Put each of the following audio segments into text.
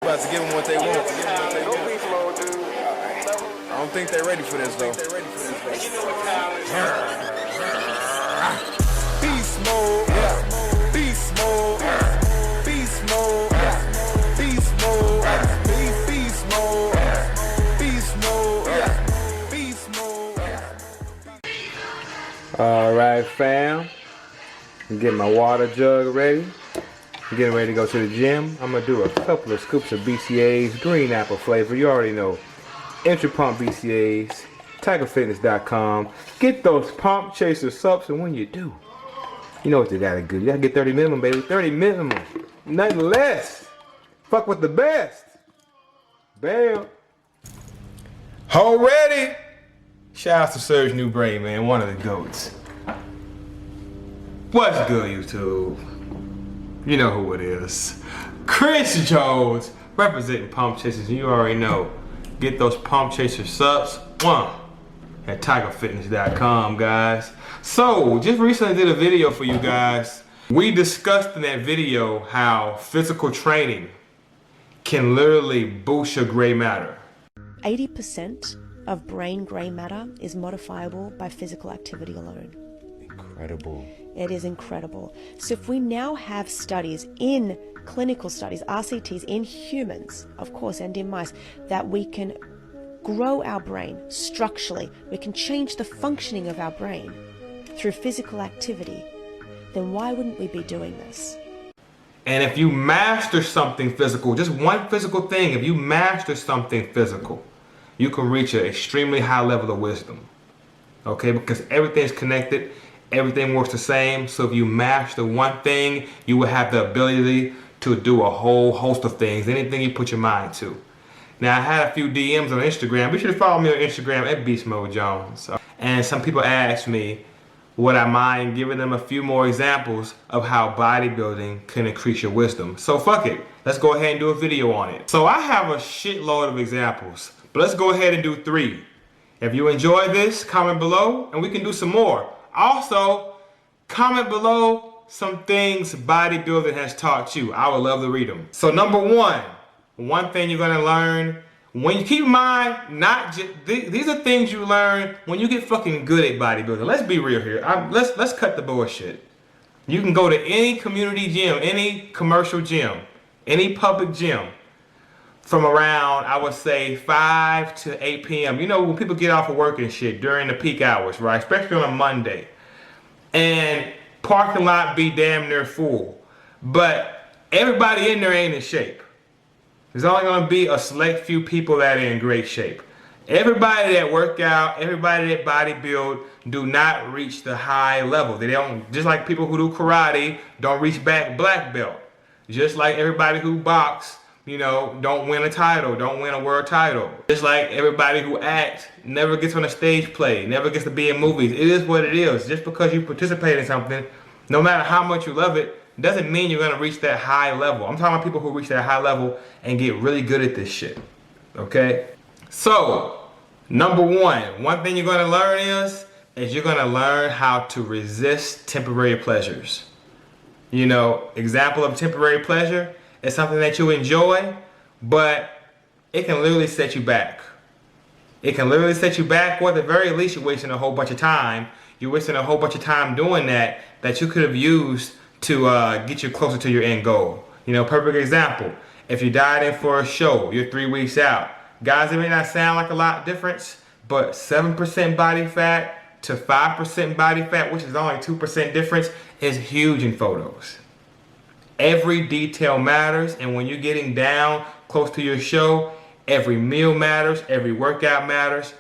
about to give them what they want. I don't think they're ready for this though. Beast mode, yeah. Beast mode, beast mode, beast mode, beast mode, beast mode, beast mode. All right, fam. I'm getting my water jug ready. I'm getting ready to go to the gym. I'm gonna do a couple of scoops of BCAAs, green apple flavor. You already know. Entry pump BCAAs, TigerFitness.com. Get those pump chaser subs, and when you do, you know what you gotta do. You gotta get 30 minimum, baby. 30 minimum. Nothing less. Fuck with the best. Bam. Already. Shout out to Serge New Brain, man. One of the GOATs. What's good, YouTube? You know who it is. Chris Jones, representing Pump Chasers. You already know. Get those Pump Chaser subs at TigerFitness.com, guys. So, just recently did a video for you guys. We discussed in that video how physical training can literally boost your gray matter. 80% of brain gray matter is modifiable by physical activity alone. Incredible. It is incredible. So if we now have studies in clinical studies, RCTs in humans, of course, and in mice, that we can grow our brain structurally, we can change the functioning of our brain through physical activity, then why wouldn't we be doing this? And if you master something physical, just one physical thing, if you master something physical, you can reach an extremely high level of wisdom. Okay, because everything's connected, everything works the same. So if you master one thing, you will have the ability to do a whole host of things, anything you put your mind to. Now, I had a few DMs on Instagram. Be sure to follow me on Instagram at Beast Mode Jones. And some people asked me, would I mind giving them a few more examples of how bodybuilding can increase your wisdom? So fuck it, let's go ahead and do a video on it. So I have a shitload of examples, but let's go ahead and do 3. If you enjoy this, comment below and we can do some more. Also, comment below some things bodybuilding has taught you. I would love to read them. So number one thing you're gonna learn, when you keep in mind, not just these are things you learn when you get fucking good at bodybuilding. Let's be real here. Let's cut the bullshit. You can go to any community gym, any commercial gym, any public gym from around, I would say, 5 to 8 p.m. You know, when people get off of work and shit during the peak hours, right? Especially on a Monday. And parking lot be damn near full. But everybody in there ain't in shape. There's only gonna be a select few people that are in great shape. Everybody that work out, everybody that bodybuild do not reach the high level. They don't, just like people who do karate don't reach black belt. Just like everybody who box, you know, don't win a title, don't win a world title. Just like everybody who acts never gets on a stage play, never gets to be in movies. It is what it is. Just because you participate in something, no matter how much you love it, doesn't mean you're gonna reach that high level. I'm talking about people who reach that high level and get really good at this shit, okay? So, number one thing you're gonna learn is you're gonna learn how to resist temporary pleasures. You know, example of temporary pleasure is something that you enjoy, but it can literally set you back. It can literally set you back, or at the very least you're wasting a whole bunch of time. You're wasting a whole bunch of time doing that you could have used to get you closer to your end goal. You know, perfect example. If you're dieting for a show, you're 3 weeks out. Guys, it may not sound like a lot difference, but 7% body fat to 5% body fat, which is only 2% difference, is huge in photos. Every detail matters, and when you're getting down close to your show, every meal matters, every workout matters,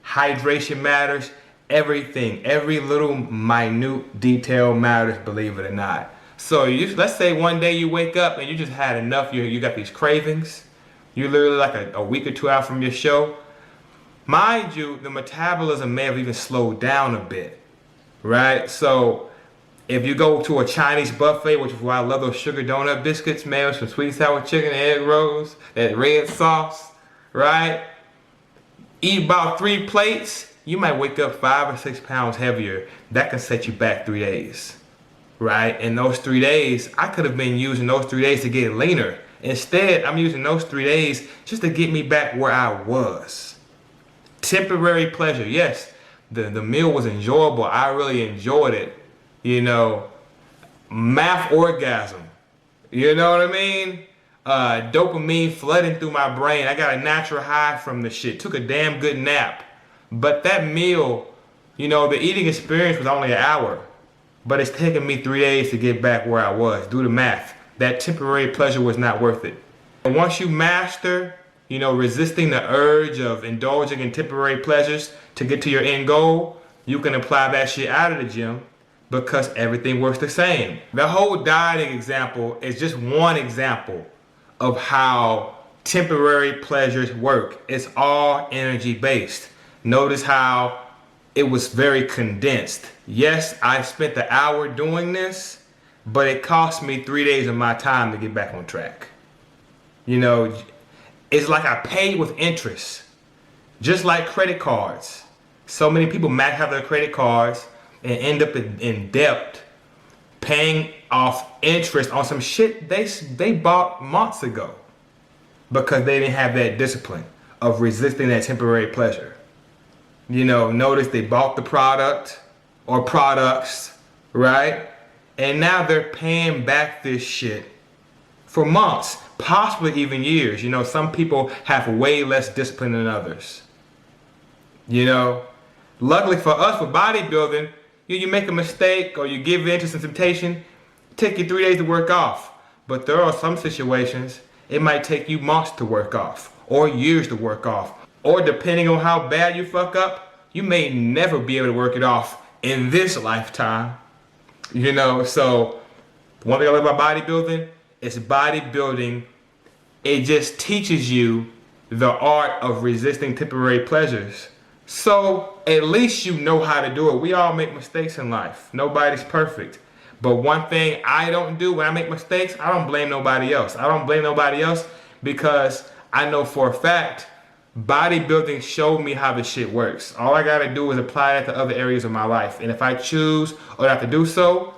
hydration matters, everything, every little minute detail matters, believe it or not. So let's say one day you wake up and you just had enough, you got these cravings, you're literally like a week or 2 out from your show. Mind you, the metabolism may have even slowed down a bit, right? So if you go to a Chinese buffet, which is why I love those sugar donut biscuits, man, with some sweet and sour chicken and egg rolls, that red sauce, right? Eat about 3 plates, you might wake up 5 or 6 pounds heavier. That can set you back 3 days, right? In those 3 days, I could have been using those 3 days to get leaner Instead, I'm using those 3 days just to get me back where I was. Temporary pleasure. Yes, the meal was enjoyable. I really enjoyed it. You know, math orgasm. You know what I mean? Dopamine flooding through my brain. I got a natural high from the shit. Took a damn good nap. But that meal, you know, the eating experience was only an hour. But it's taken me 3 days to get back where I was. Do the math. That temporary pleasure was not worth it. And once you master, you know, resisting the urge of indulging in temporary pleasures to get to your end goal, you can apply that shit out of the gym because everything works the same. The whole dieting example is just one example of how temporary pleasures work. It's all energy based. Notice how it was very condensed. Yes, I spent the hour doing this, but it cost me 3 days of my time to get back on track. You know, it's like I paid with interest. Just like credit cards. So many people max out their credit cards and end up in debt, paying off interest on some shit they bought months ago because they didn't have that discipline of resisting that temporary pleasure. You know, notice they bought the product or products, right? And now they're paying back this shit for months, possibly even years. You know, some people have way less discipline than others. You know, luckily for us, for bodybuilding, you make a mistake or you give in to some temptation, take you 3 days to work off. But there are some situations, it might take you months to work off or years to work off. Or depending on how bad you fuck up, you may never be able to work it off in this lifetime. You know, so one thing I love about bodybuilding is bodybuilding, it just teaches you the art of resisting temporary pleasures. So at least you know how to do it. We all make mistakes in life. Nobody's perfect. But one thing I don't do when I make mistakes, I don't blame nobody else. I don't blame nobody else because I know for a fact bodybuilding showed me how this shit works. All I gotta do is apply that to other areas of my life. And if I choose or not to do so,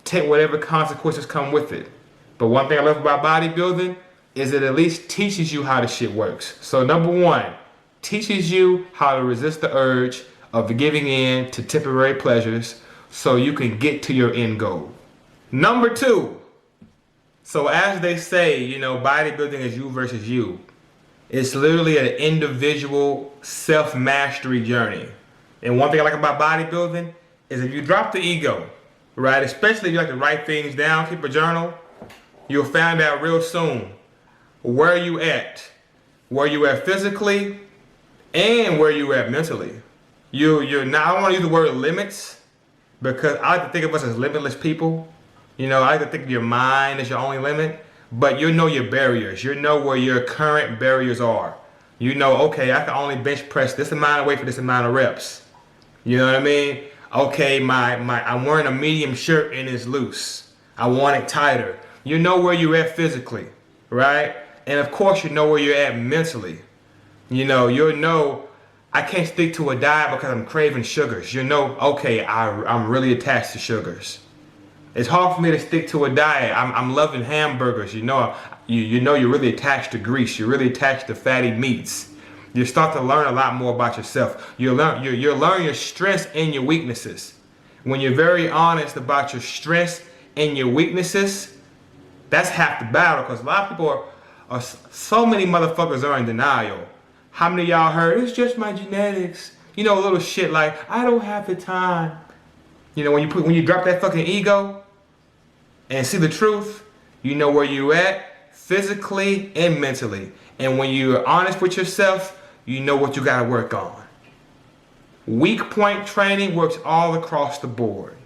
take whatever consequences come with it. But one thing I love about bodybuilding is it at least teaches you how the shit works. So number one, teaches you how to resist the urge of giving in to temporary pleasures so you can get to your end goal. Number two, so as they say, you know, bodybuilding is you versus you. It's literally an individual self-mastery journey. And one thing I like about bodybuilding is if you drop the ego, right? Especially if you like to write things down, keep a journal, you'll find out real soon where you at. Where you at physically and where you at mentally. You're not, I don't want to use the word limits because I like to think of us as limitless people. You know, I like to think of your mind as your only limit. But you know your barriers. You know where your current barriers are. You know, okay, I can only bench press this amount of weight for this amount of reps. You know what I mean? Okay, I'm wearing a medium shirt and it's loose. I want it tighter. You know where you're at physically, right? And of course you know where you're at mentally. You know, you'll know I can't stick to a diet because I'm craving sugars. You know, okay, I'm really attached to sugars. It's hard for me to stick to a diet. I'm loving hamburgers. You know, you're really attached to grease. You're really attached to fatty meats. You start to learn a lot more about yourself. You learn your strengths and your weaknesses. When you're very honest about your strengths and your weaknesses, that's half the battle. Because a lot of people are so many motherfuckers are in denial. How many of y'all heard it's just my genetics? You know, a little shit like I don't have the time. You know, when you drop that fucking ego and see the truth, you know where you at physically and mentally. And when you're honest with yourself, you know what you gotta work on. Weak point training works all across the board.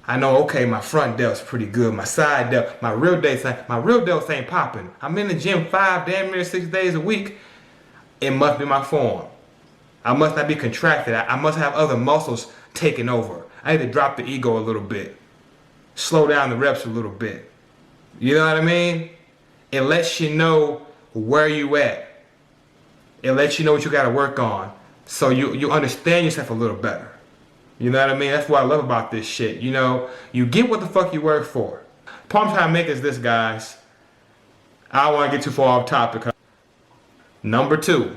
I know, okay, my front delt's pretty good, my side delt, my real delts ain't popping. I'm in the gym 5, damn near 6 days a week. It must be my form. I must not be contracted. I must have other muscles taking over. I need to drop the ego a little bit. Slow down the reps a little bit. You know what I mean? It lets you know where you at. It lets you know what you got to work on. So you understand yourself a little better. You know what I mean? That's what I love about this shit. You know, you get what the fuck you work for. The point I'm trying to make is this, guys. I don't want to get too far off topic. Number 2,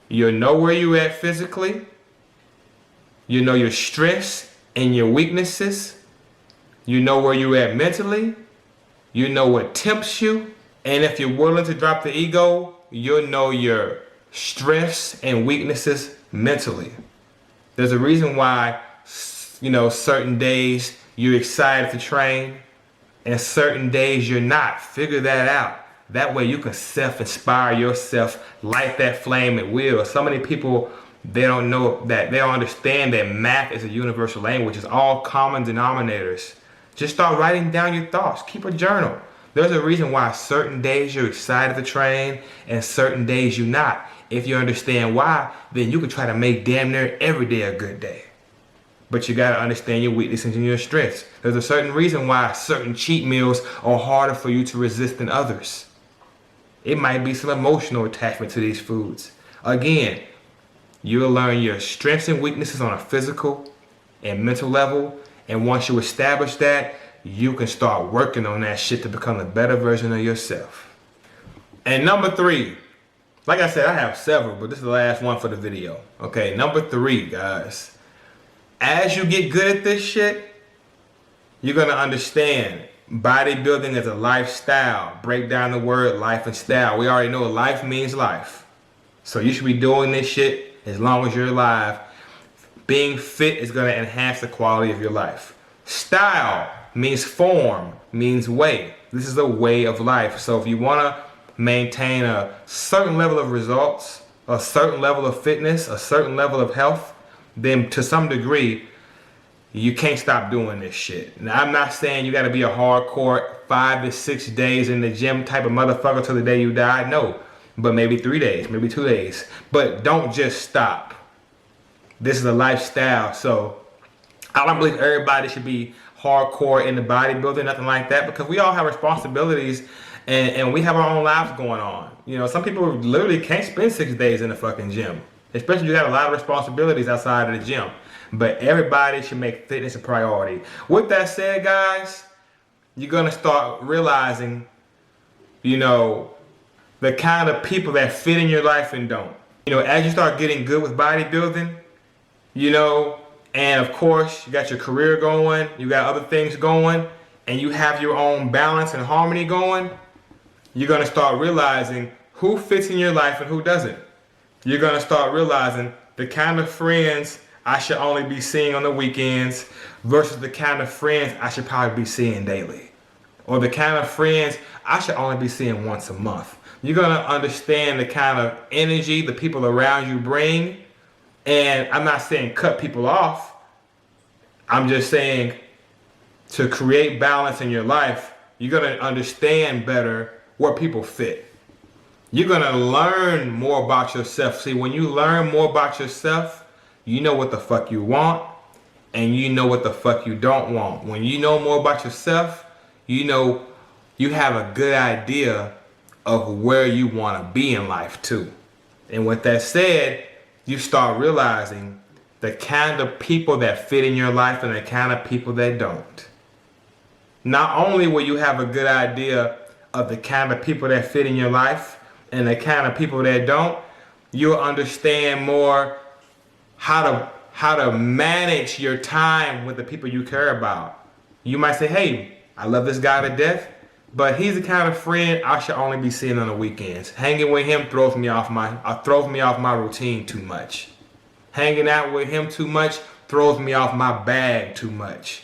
you know where you at physically. You know your strengths and your weaknesses. You know where you at mentally. You know what tempts you. And if you're willing to drop the ego, you'll know your strengths and weaknesses mentally. There's a reason why, certain days you're excited to train and certain days you're not. Figure that out. That way you can self-inspire yourself, light that flame at will. So many people, they don't understand that math is a universal language. It's all common denominators. Just start writing down your thoughts. Keep a journal. There's a reason why certain days you're excited to train and certain days you're not. If you understand why, then you can try to make damn near every day a good day. But you gotta understand your weaknesses and your strengths. There's a certain reason why certain cheat meals are harder for you to resist than others. It might be some emotional attachment to these foods. Again, you'll learn your strengths and weaknesses on a physical and mental level. And once you establish that, you can start working on that shit to become a better version of yourself. And number 3, like I said, I have several, but this is the last one for the video. Okay, number 3, guys. As you get good at this shit, you're gonna understand bodybuilding is a lifestyle. Break down the word life and style. We already know life means life. So you should be doing this shit as long as you're alive. Being fit is gonna enhance the quality of your life. Style means form, means way. This is a way of life. So if you wanna maintain a certain level of results, a certain level of fitness, a certain level of health, then to some degree, you can't stop doing this shit. Now, I'm not saying you gotta be a hardcore 5 to 6 days in the gym type of motherfucker till the day you die. No, but maybe 3 days, maybe 2 days. But don't just stop. This is a lifestyle, so I don't believe everybody should be hardcore into bodybuilding, nothing like that, because we all have responsibilities and we have our own lives going on. Some people literally can't spend 6 days in the fucking gym, especially if you have a lot of responsibilities outside of the gym. But everybody should make fitness a priority. With that said, guys, you're gonna start realizing, the kind of people that fit in your life and don't. As you start getting good with bodybuilding, and of course you got your career going, you got other things going, and you have your own balance and harmony going, you're gonna start realizing who fits in your life and who doesn't. You're gonna start realizing the kind of friends I should only be seeing on the weekends versus the kind of friends I should probably be seeing daily. Or the kind of friends I should only be seeing once a month. You're gonna understand the kind of energy the people around you bring. And I'm not saying cut people off. I'm just saying to create balance in your life, you're gonna understand better where people fit. You're gonna learn more about yourself. See, when you learn more about yourself, you know what the fuck you want and you know what the fuck you don't want. When you know more about yourself, you have a good idea of where you want to be in life too. And with that said, you start realizing the kind of people that fit in your life and the kind of people that don't. Not only will you have a good idea of the kind of people that fit in your life and the kind of people that don't, you'll understand more how to manage your time with the people you care about. You might say, hey, I love this guy to death, but he's the kind of friend I should only be seeing on the weekends. Hanging with him throws me off my routine too much. Hanging out with him too much throws me off my bag too much.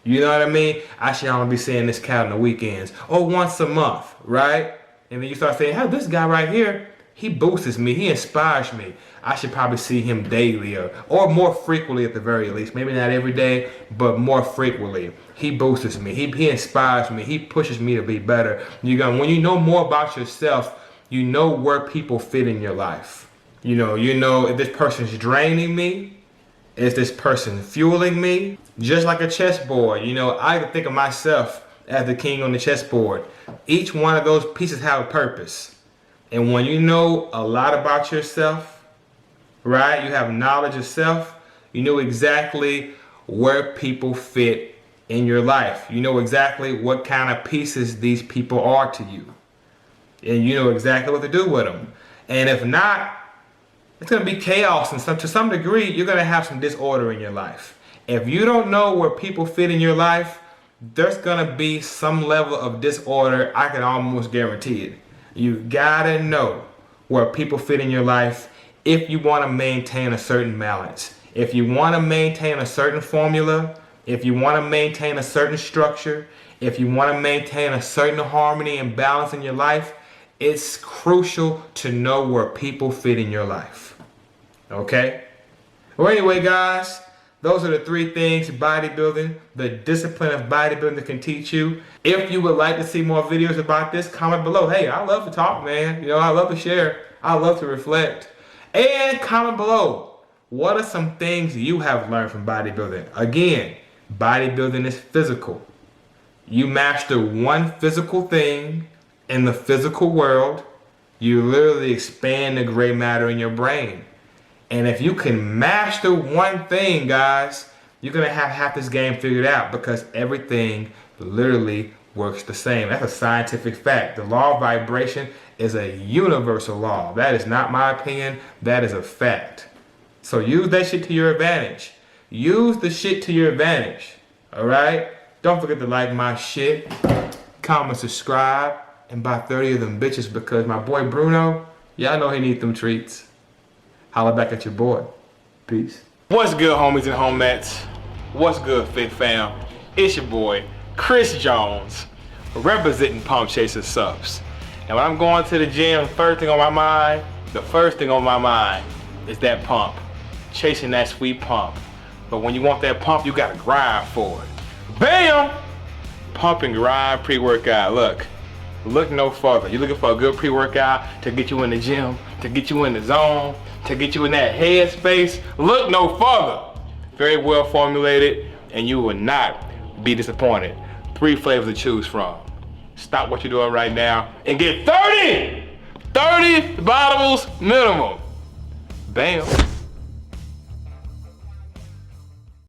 You know what I mean? I should only be seeing this cat on the weekends or once a month, right? And then you start saying, hey, this guy right here, he boosts me, he inspires me. I should probably see him daily or more frequently at the very least. Maybe not every day, but more frequently. He boosts me, he inspires me, he pushes me to be better. When you know more about yourself, you know where people fit in your life. You know if this person's draining me, is this person fueling me? Just like a chessboard, I like to think of myself as the king on the chessboard. Each one of those pieces have a purpose. And when you know a lot about yourself, right? You have knowledge of self, you know exactly where people fit in your life. You know exactly what kind of pieces these people are to you. And you know exactly what to do with them. And if not, it's going to be chaos, and to some degree, you're going to have some disorder in your life. If you don't know where people fit in your life, there's going to be some level of disorder. I can almost guarantee it. You got to know where people fit in your life if you want to maintain a certain balance. If you want to maintain a certain formula, if you want to maintain a certain structure, if you want to maintain a certain harmony and balance in your life, it's crucial to know where people fit in your life. Okay? Well, anyway, guys, those are the 3 things bodybuilding, the discipline of bodybuilding can teach you. If you would like to see more videos about this, comment below. Hey, I love to talk, man. You know, I love to share. I love to reflect. And comment below, what are some things you have learned from bodybuilding? Again, bodybuilding is physical. You master one physical thing in the physical world, you literally expand the gray matter in your brain. And if you can master one thing, guys, you're going to have half this game figured out, because everything literally works the same. That's a scientific fact. The law of vibration is a universal law. That is not my opinion. That is a fact. So use that shit to your advantage. Use the shit to your advantage. All right? Don't forget to like my shit, comment, subscribe, and buy 30 of them bitches, because my boy Bruno, y'all know he need them treats. Holla back at your boy. Peace. What's good, homies and homettes? What's good, Fit Fam? It's your boy, Chris Jones, representing Pump Chaser Subs. And when I'm going to the gym, the first thing on my mind is that pump. Chasing that sweet pump. But when you want that pump, you gotta grind for it. Bam! Pump and grind pre-workout. Look no further. You're looking for a good pre-workout to get you in the gym, to get you in the zone, to get you in that head space. Look no further. Very well formulated, and you will not be disappointed. 3 flavors to choose from. Stop what you're doing right now and get 30 bottles minimum. Bam.